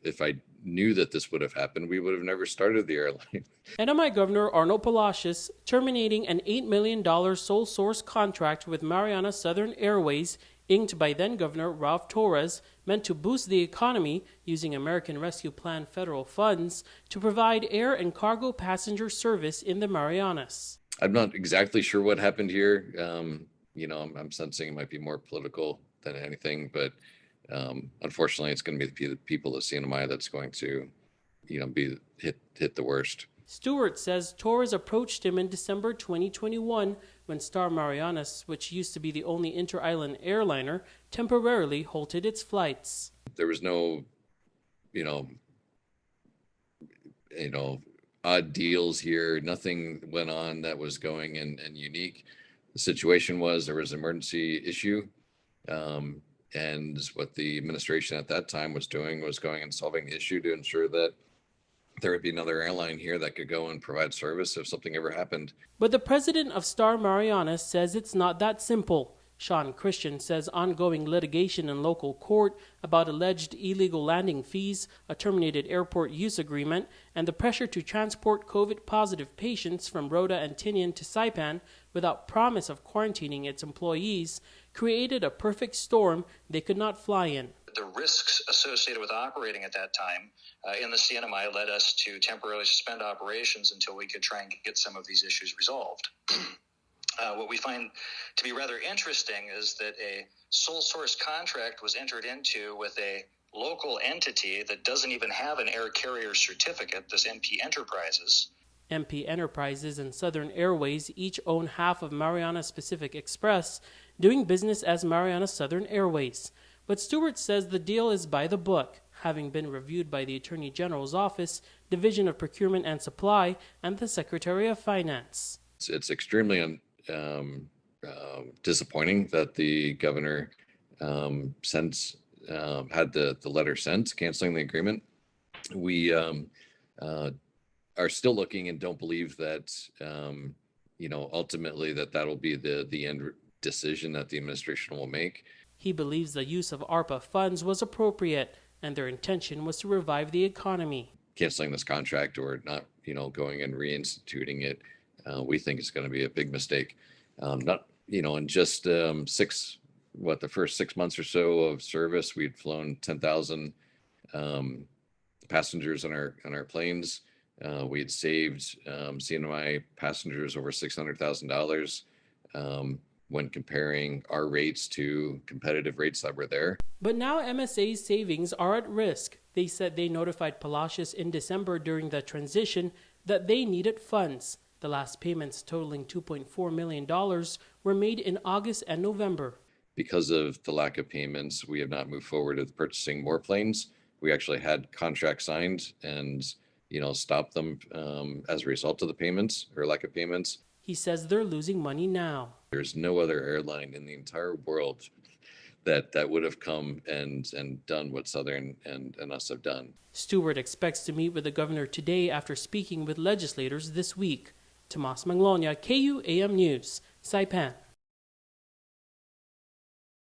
if I knew that this would have happened, we would have never started the airline. CNMI Governor Arnold Palacios terminating an $8 million sole source contract with Marianas Southern Airways, inked by then Governor Ralph Torres, meant to boost the economy using American Rescue Plan federal funds to provide air and cargo passenger service in the Marianas. I'm not exactly sure what happened here. I'm sensing it might be more political than anything, but unfortunately, it's going to be the people of CNMI that's going to, be hit the worst. Stewart says Torres approached him in December 2021 when Star Marianas, which used to be the only inter-island airliner, temporarily halted its flights. There was no, odd deals here. Nothing went on that was going and unique. The situation was there was an emergency issue. And what the administration at that time was doing was going and solving the issue to ensure that there would be another airline here that could go and provide service if something ever happened. But the president of Star Marianas says it's not that simple. Sean Christian says ongoing litigation in local court about alleged illegal landing fees, a terminated airport use agreement, and the pressure to transport COVID-positive patients from Rota and Tinian to Saipan without promise of quarantining its employees created a perfect storm they could not fly in. The risks associated with operating at that time in the CNMI led us to temporarily suspend operations until we could try and get some of these issues resolved. What we find to be rather interesting is that a sole source contract was entered into with a local entity that doesn't even have an air carrier certificate, this MP Enterprises. MP Enterprises and Southern Airways each own half of Marianas Pacific Express, doing business as Marianas Southern Airways. But Stewart says the deal is by the book, having been reviewed by the Attorney General's Office, Division of Procurement and Supply, and the Secretary of Finance. It's extremely disappointing that the governor had the letter sent canceling the agreement. We are still looking and don't believe that ultimately that will be the end decision that the administration will make. He believes the use of ARPA funds was appropriate and their intention was to revive the economy. Canceling this contract or not, going and reinstituting it, we think is going to be a big mistake. In just the first 6 months or so of service, we'd flown 10,000 passengers on our planes. We had saved CNMI passengers over $600,000 when comparing our rates to competitive rates that were there. But now MSA's savings are at risk. They said they notified Palacios in December during the transition that they needed funds. The last payments totaling $2.4 million were made in August and November. Because of the lack of payments, we have not moved forward with purchasing more planes. We actually had contracts signed and stopped them as a result of the payments or lack of payments. He says they're losing money now. There's no other airline in the entire world that would have come and done what Southern and us have done. Stewart expects to meet with the governor today after speaking with legislators this week. Tomas Manglonia, KUAM News, Saipan.